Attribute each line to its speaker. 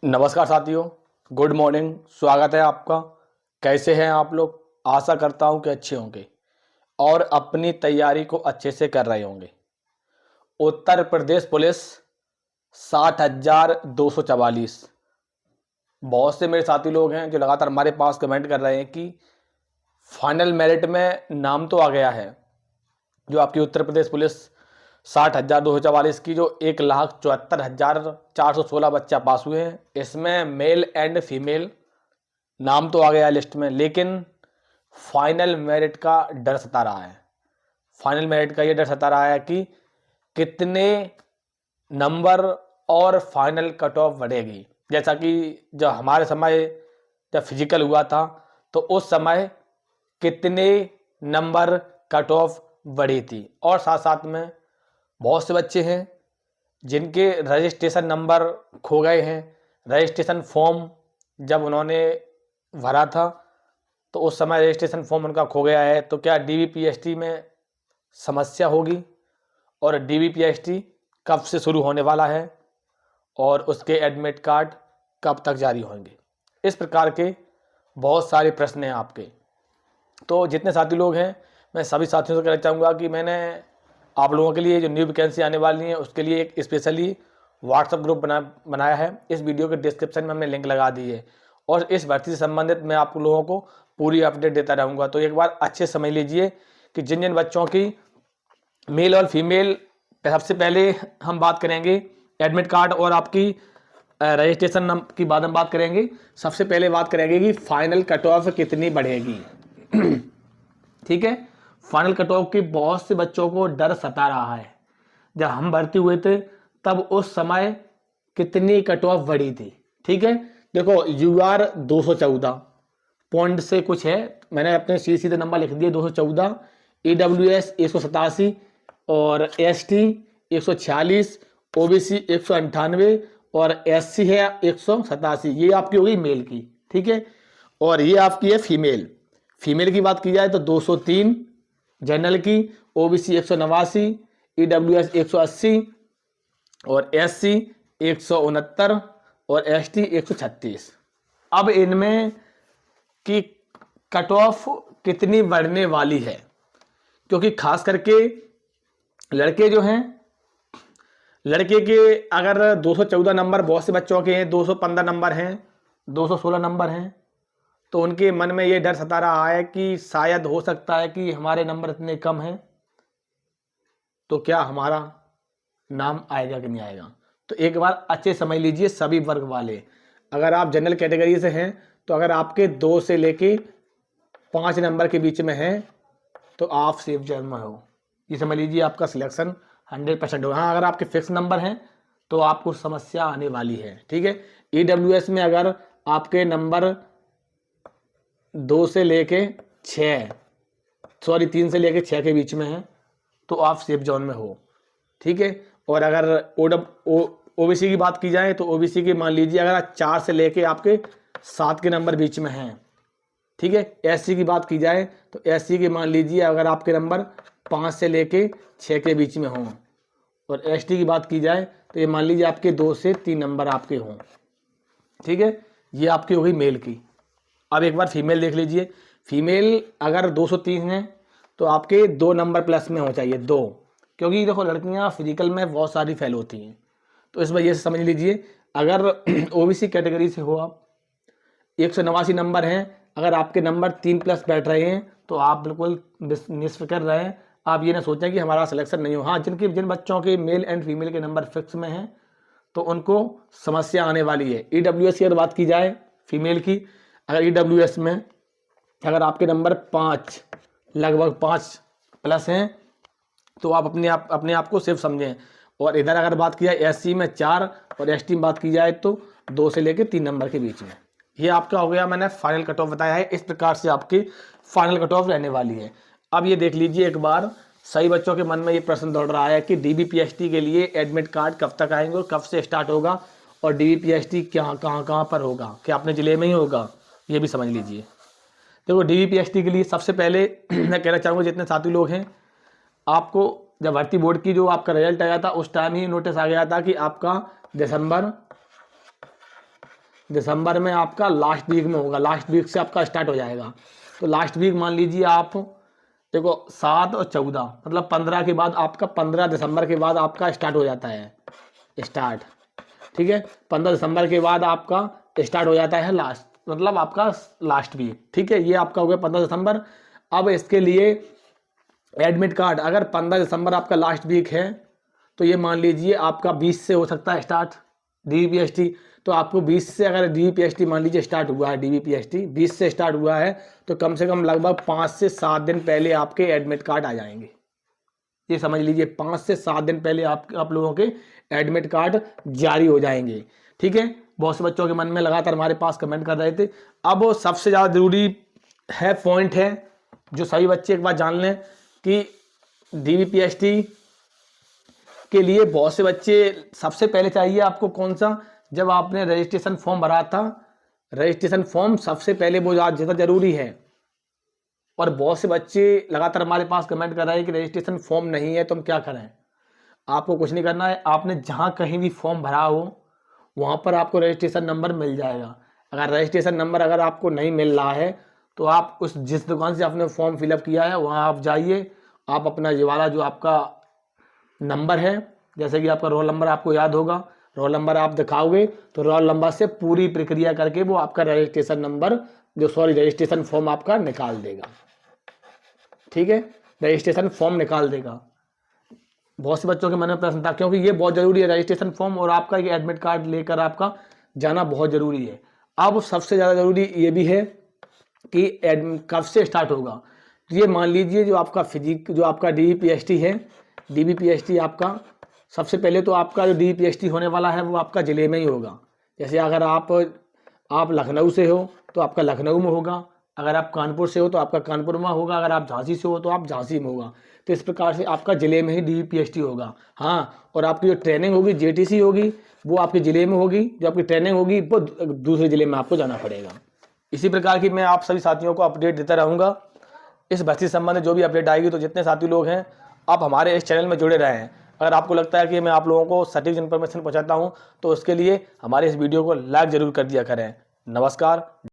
Speaker 1: नमस्कार साथियों, good morning. स्वागत है आपका। कैसे हैं आप लोग? आशा करता हूं कि अच्छे होंगे और अपनी तैयारी को अच्छे से कर रहे होंगे। उत्तर प्रदेश पुलिस 60,244। बहुत से मेरे साथी लोग हैं जो लगातार हमारे पास कमेंट कर रहे हैं कि फाइनल मेरिट में नाम तो आ गया है। जो आपकी उत्तर प्रदेश पुलिस 60,244 की जो 1,74,416 बच्चा पास हुए हैं, इसमें मेल एंड फीमेल नाम तो आ गया है लिस्ट में, लेकिन फाइनल मेरिट का डर सता रहा है। फाइनल मेरिट का ये डर सता रहा है कि कितने नंबर और फाइनल कट ऑफ बढ़ेगी। जैसा कि जब हमारे समय जब फिजिकल हुआ था तो उस समय कितने नंबर कट ऑफ बढ़ी थी, और साथ साथ में बहुत से बच्चे हैं जिनके रजिस्ट्रेशन नंबर खो गए हैं। रजिस्ट्रेशन फॉर्म जब उन्होंने भरा था तो उस समय रजिस्ट्रेशन फॉर्म उनका खो गया है। तो क्या डीबीपीएसटी में समस्या होगी, और डीबीपीएसटी कब से शुरू होने वाला है, और उसके एडमिट कार्ड कब तक जारी होंगे? इस प्रकार के बहुत सारे प्रश्न हैं आपके। तो जितने साथी लोग हैं, मैं सभी साथियों से कहना चाहूँगा कि मैंने आप लोगों के लिए जो न्यू वैकेंसी आने वाली है उसके लिए एक स्पेशली व्हाट्सएप ग्रुप बनाया है। इस वीडियो के डिस्क्रिप्शन में हमने लिंक लगा दी है, और इस भर्ती से संबंधित मैं आप लोगों को पूरी अपडेट देता रहूँगा। तो एक बार अच्छे समझ लीजिए कि जिन जिन बच्चों की मेल और फीमेल, सबसे पहले हम बात करेंगे एडमिट कार्ड और आपकी रजिस्ट्रेशन नंबर की बाद हम बात करेंगे। सबसे पहले बात करेंगे कि फाइनल कट ऑफ कितनी बढ़ेगी। ठीक है, फाइनल कट ऑफ की बहुत से बच्चों को डर सता रहा है। जब हम भर्ती हुए थे तब उस समय कितनी कट ऑफ बढ़ी थी। ठीक है, देखो यूआर 214 पॉइंट से कुछ है, मैंने अपने सीधे नंबर लिख दिए 214, ईडब्ल्यूएस 187 और एसटी 146, ओबीसी 198 और एससी है 187। ये आपकी होगी मेल की। ठीक है, और ये आपकी है फीमेल। फीमेल की बात की जाए तो 203 जनरल की, ओबीसी 189, ईडब्ल्यूएस 180 और एससी 169 और एसटी 136। अब इनमें की कट ऑफ कितनी बढ़ने वाली है, क्योंकि खास करके लड़के जो हैं, लड़के के अगर 214 नंबर बहुत से बच्चों के हैं, 215 नंबर हैं, 216 नंबर हैं, तो उनके मन में ये डर सता रहा है कि शायद हो सकता है कि हमारे नंबर इतने कम हैं तो क्या हमारा नाम आएगा कि नहीं आएगा। तो एक बार अच्छे समझ लीजिए सभी वर्ग वाले, अगर आप जनरल कैटेगरी से हैं तो अगर आपके 2 से लेके 5 नंबर के बीच में हैं तो आप सेफ जोन में हो। ये समझ लीजिए आपका सिलेक्शन 100% होगा। हाँ, अगर आपके फिक्स नंबर हैं तो आपको समस्या आने वाली है। ठीक है, ईडब्ल्यूएस में अगर आपके नंबर 2 से लेके 6, सॉरी 3 से लेके 6 के बीच में है तो आप सेफ जोन में हो। ठीक है, और अगर ओबीसी की बात की जाए तो ओबीसी की मान लीजिए अगर 4 से लेके आपके 7 के नंबर बीच में हैं। ठीक है, एससी की बात की जाए तो एससी की मान लीजिए अगर आपके नंबर 5 से लेके 6 के बीच में हों, और एसटी की बात की जाए तो ये मान लीजिए आपके 2 से 3 नंबर आपके हों। ठीक है, ये आपकी हो गई मेल की। अब एक बार फीमेल देख लीजिए। फीमेल अगर 203 है तो आपके 2 नंबर प्लस में हो चाहिए, 2, क्योंकि देखो लड़कियां फिजिकल में बहुत सारी फेल होती हैं। तो इस वजह से समझ लीजिए अगर ओबीसी कैटेगरी से हो आप, 189 नंबर हैं, अगर आपके नंबर 3+ बैठ रहे हैं तो आप बिल्कुल निष्फिक्र रहें। आप ये ना सोचें कि हमारा सिलेक्शन नहीं हो। हाँ, जिन बच्चों के मेल एंड फीमेल के नंबर फिक्स में हैं तो उनको समस्या आने वाली है। ईडब्ल्यूएस की अगर बात की जाए फीमेल की, अगर ईडब्ल्यूएस में अगर आपके नंबर 5, लगभग 5+ हैं तो आप अपने आप को सेफ समझें। और इधर अगर बात की जाए एससी में 4 और एसटी में बात की जाए तो 2 से लेकर 3 नंबर के बीच में। ये आपका हो गया, मैंने फाइनल कट ऑफ बताया है। इस प्रकार से आपकी फाइनल कट ऑफ रहने वाली है। अब ये देख लीजिए एक बार, सही बच्चों के मन में ये प्रश्न दौड़ रहा है कि डीबीपीएसटी के लिए एडमिट कार्ड कब तक आएंगे और कब से स्टार्ट होगा, और डीबीपीएसटी कहाँ पर होगा, क्या अपने ज़िले में ही होगा, ये भी समझ लीजिए। देखो डीबीपीएसटी के लिए सबसे पहले मैं कहना चाहूँगा जितने साथी लोग हैं, आपको जब भर्ती बोर्ड की जो आपका रिजल्ट आया था उस टाइम ही नोटिस आ गया था कि आपका दिसंबर दिसंबर में आपका लास्ट वीक में होगा, लास्ट वीक से आपका स्टार्ट हो जाएगा। तो लास्ट वीक मान लीजिए आप देखो 7 और 14 मतलब 15 के बाद आपका 15 दिसंबर के बाद आपका स्टार्ट हो जाता है स्टार्ट, ठीक है। 15 दिसंबर के बाद आपका स्टार्ट हो जाता है लास्ट मतलब आपका लास्ट वीक, ठीक है। ये आपका हो गया 15 दिसंबर। अब इसके लिए एडमिट कार्ड अगर 15 दिसंबर आपका लास्ट वीक है तो ये मान लीजिए आपका 20 से हो सकता है स्टार्ट DVPST। तो आपको 20 से अगर DVPST मान लीजिए स्टार्ट हुआ है, DVPST 20 से स्टार्ट हुआ है तो कम से कम लगभग 5 से 7 दिन पहले आपके एडमिट कार्ड आ जाएंगे। ये समझ लीजिए 5 से 7 दिन पहले आप लोगों के एडमिट कार्ड जारी हो जाएंगे, ठीक है। बहुत से बच्चों के मन में लगातार हमारे पास कमेंट कर रहे थे। अब सबसे ज़्यादा ज़रूरी है पॉइंट है जो सभी बच्चे एक बार जान लें कि DVPST के लिए बहुत से बच्चे सबसे पहले चाहिए आपको कौन सा, जब आपने रजिस्ट्रेशन फॉर्म भरा था, रजिस्ट्रेशन फॉर्म सबसे पहले वो ज़्यादा जरूरी है। और बहुत से बच्चे लगातार हमारे पास कमेंट कर रहे हैं कि रजिस्ट्रेशन फॉर्म नहीं है तो हम क्या करें। आपको कुछ नहीं करना है, आपने जहाँ कहीं भी फॉर्म भरा हो वहाँ पर आपको रजिस्ट्रेशन नंबर मिल जाएगा। अगर रजिस्ट्रेशन नंबर अगर आपको नहीं मिल रहा है तो आप उस जिस दुकान से आपने फॉर्म फिलअप किया है वहाँ आप जाइए, आप अपना ये वाला जो आपका नंबर है, जैसे कि आपका रोल नंबर आपको याद होगा, रोल नंबर आप दिखाओगे तो रोल नंबर से पूरी प्रक्रिया करके वो आपका रजिस्ट्रेशन नंबर रजिस्ट्रेशन फॉर्म आपका निकाल देगा, ठीक है। रजिस्ट्रेशन फॉर्म निकाल देगा। बहुत से बच्चों के मन में प्रश्न था क्योंकि ये बहुत ज़रूरी है, रजिस्ट्रेशन फॉर्म और आपका ये एडमिट कार्ड लेकर आपका जाना बहुत ज़रूरी है। अब सबसे ज़्यादा ज़रूरी ये भी है कि कब से स्टार्ट होगा। तो ये मान लीजिए जो आपका जो आपका DVPST है, DVPST आपका सबसे पहले तो आपका जो DVPST होने वाला है वो आपका ज़िले में ही होगा। जैसे अगर आप लखनऊ से हो तो आपका लखनऊ में होगा, अगर आप कानपुर से हो तो आपका कानपुर में होगा, अगर आप झांसी से हो तो आप झांसी में होगा। तो इस प्रकार से आपका ज़िले में ही DVPST होगा। हाँ, और आपकी जो ट्रेनिंग होगी JTC होगी वो आपके ज़िले में होगी, जो आपकी ट्रेनिंग होगी वो दूसरे ज़िले में आपको जाना पड़ेगा। इसी प्रकार की मैं आप सभी साथियों को अपडेट देता रहूँगा। इस भर्ती संबंधित जो भी अपडेट आएगी तो जितने साथी लोग हैं आप हमारे इस चैनल में जुड़े रहें। अगर आपको लगता है कि मैं आप लोगों को सटीक इन्फॉर्मेशन पहुंचाता हूं तो उसके लिए हमारे इस वीडियो को लाइक ज़रूर कर दिया करें। नमस्कार।